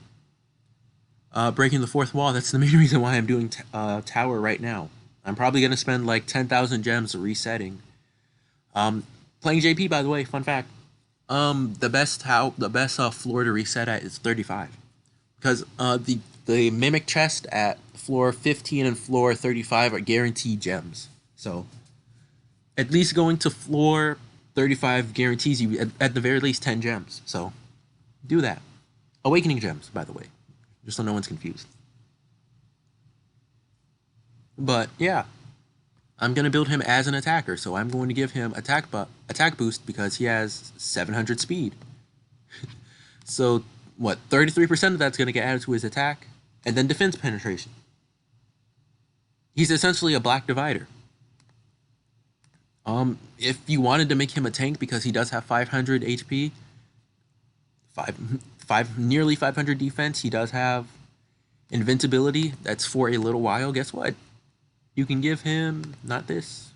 Breaking the fourth wall, that's the main reason why I'm doing tower right now. I'm probably going to spend like 10,000 gems resetting. Playing JP, by the way, fun fact. The best floor to reset at is 35. Because the mimic chest at floor 15 and floor 35 are guaranteed gems. So at least going to floor 35 guarantees you at the very least 10 gems. So do that. Awakening gems, by the way. Just so no one's confused. But yeah, I'm going to build him as an attacker. So I'm going to give him attack boost because he has 700 speed. So what, 33% of that's going to get added to his attack. And then defense penetration. He's essentially a black divider. If you wanted to make him a tank because he does have 500 HP, nearly 500 defense, he does have invincibility, that's for a little while, guess what? You can give him, not this,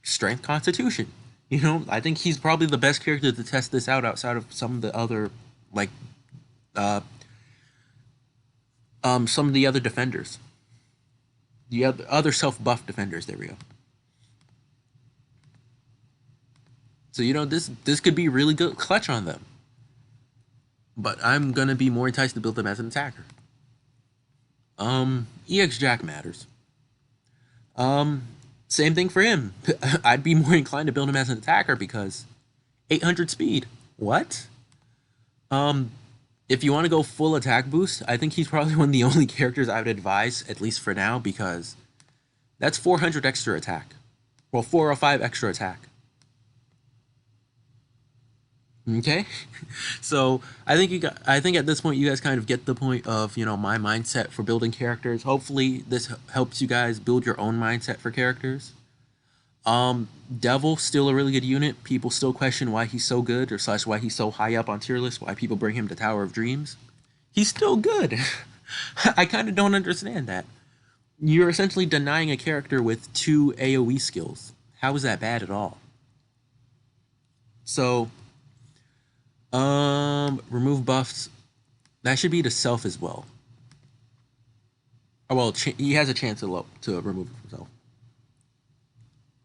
strength constitution. You know, I think he's probably the best character to test this out outside of some of the other, like, some of the other defenders. The other self-buff defenders, there we go. So, you know, this could be really good clutch on them. But I'm going to be more enticed to build them as an attacker. EX Jack matters. Same thing for him. I'd be more inclined to build him as an attacker because 800 speed. What? If you want to go full attack boost, I think he's probably one of the only characters I would advise, at least for now, because that's 400 extra attack. Well, 405 extra attack. Okay, so I think at this point you guys kind of get the point of, you know, my mindset for building characters. Hopefully this helps you guys build your own mindset for characters. Devil, still a really good unit. People still question why he's so good, or / why he's so high up on tier list, why people bring him to Tower of Dreams. He's still good. I kind of don't understand that. You're essentially denying a character with 2 AoE skills. How is that bad at all? So remove buffs. That should be to self as well. Oh, well, he has a chance to remove it himself.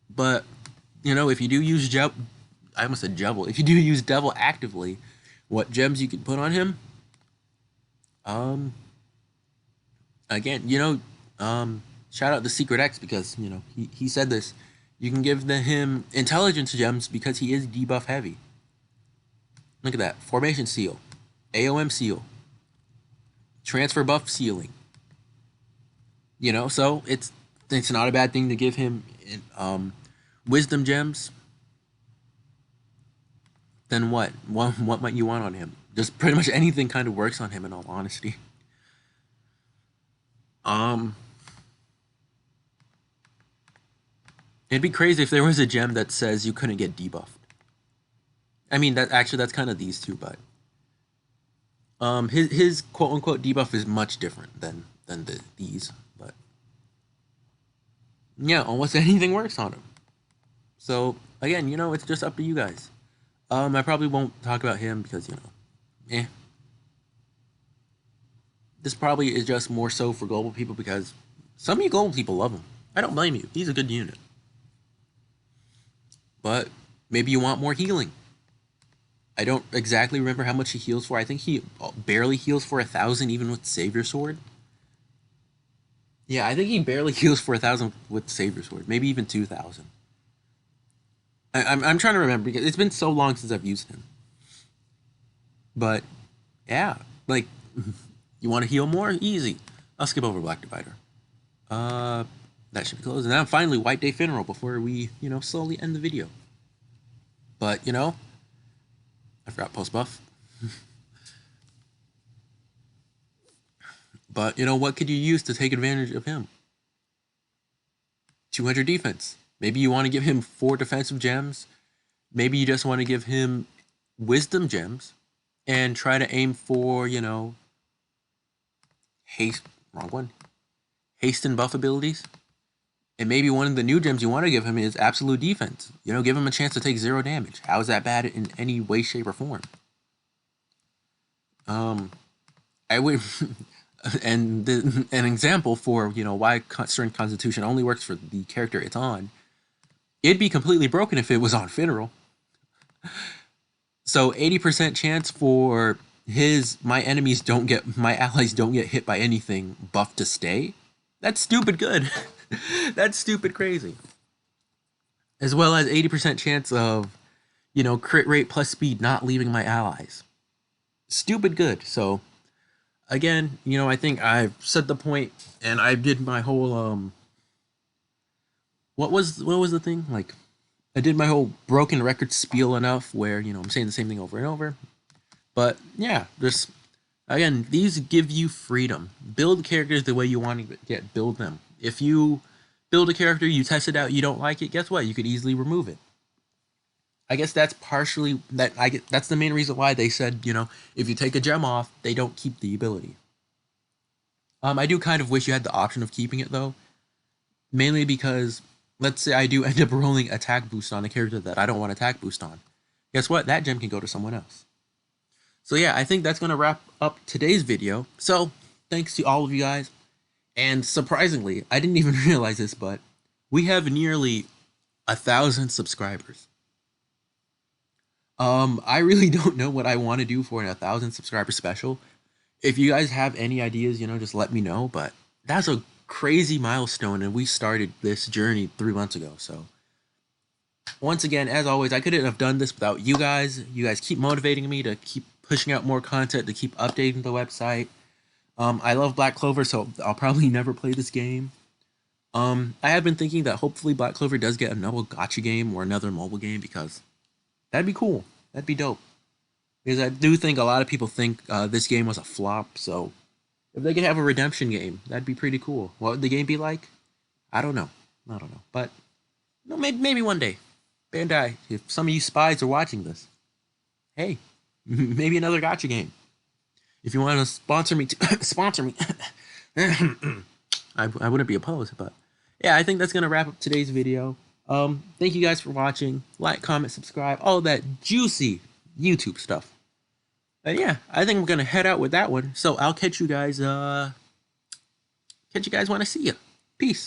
But, you know, if you do use I almost said Jebel. If you do use Devil actively, what gems you can put on him? Um, again, shout out to Secret X because he said this. You can give him intelligence gems because he is debuff heavy. Look at that. Formation seal, AOM seal, transfer buff sealing. So it's not a bad thing to give him wisdom gems. Then what might you want on him? Just pretty much anything kind of works on him, in all honesty. It'd be crazy if there was a gem that says you couldn't get debuffed. I mean, that's kind of these two, but his quote unquote debuff is much different than these, but yeah, almost anything works on him. So again, it's just up to you guys. I probably won't talk about him because this probably is just more so for global people because some of you global people love him. I don't blame you. He's a good unit. But maybe you want more healing. I don't exactly remember how much he heals for. I think he barely heals for 1,000 even with Savior Sword. Yeah, I think he barely heals for 1,000 with Savior Sword. Maybe even 2,000. I'm trying to remember because it's been so long since I've used him. But yeah, like you want to heal more? Easy. I'll skip over Black Divider. That should be closed. And then finally White Day Funeral before we, slowly end the video. But, I forgot post buff. But, what could you use to take advantage of him? 200 defense. Maybe you want to give him 4 defensive gems. Maybe you just want to give him wisdom gems and try to aim for, haste, wrong one. Haste and buff abilities. And maybe one of the new gems you want to give him is absolute defense. Give him a chance to take 0 damage. How is that bad in any way, shape, or form? I would, and an example for why certain Constitution only works for the character it's on. It'd be completely broken if it was on Funeral. So 80% chance for my allies don't get hit by anything buff to stay. That's stupid good. That's stupid crazy. As well as 80% chance of, crit rate plus speed not leaving my allies. Stupid good. So, again, I think I've said the point, and I did my whole, what was the thing? Like, I did my whole broken record spiel enough where, I'm saying the same thing over and over. But, yeah, just, again, these give you freedom. Build characters the way you want to build them. If you build a character, you test it out, you don't like it, guess what? You could easily remove it. I guess that's partially that's the main reason why they said, if you take a gem off, they don't keep the ability. I do kind of wish you had the option of keeping it though. Mainly because let's say I do end up rolling attack boost on a character that I don't want attack boost on. Guess what? That gem can go to someone else. So yeah, I think that's going to wrap up today's video. So thanks to all of you guys. And surprisingly, I didn't even realize this, but we have nearly 1,000 subscribers. I really don't know what I want to do for an 1,000 subscriber special. If you guys have any ideas, just let me know. But that's a crazy milestone, and we started this journey 3 months ago. So once again, as always, I couldn't have done this without you guys. You guys keep motivating me to keep pushing out more content, to keep updating the website. I love Black Clover, so I'll probably never play this game. I have been thinking that hopefully Black Clover does get another gacha game or another mobile game because that'd be cool. That'd be dope. Because I do think a lot of people think this game was a flop, so if they could have a redemption game, that'd be pretty cool. What would the game be like? I don't know. But maybe one day. Bandai, if some of you spies are watching this, hey, maybe another gacha game. If you want to sponsor me, sponsor me. I wouldn't be opposed, but yeah, I think that's going to wrap up today's video. Thank you guys for watching. Like, comment, subscribe, all that juicy YouTube stuff. And yeah, I think we're going to head out with that one. So I'll catch you guys when I see you. Peace.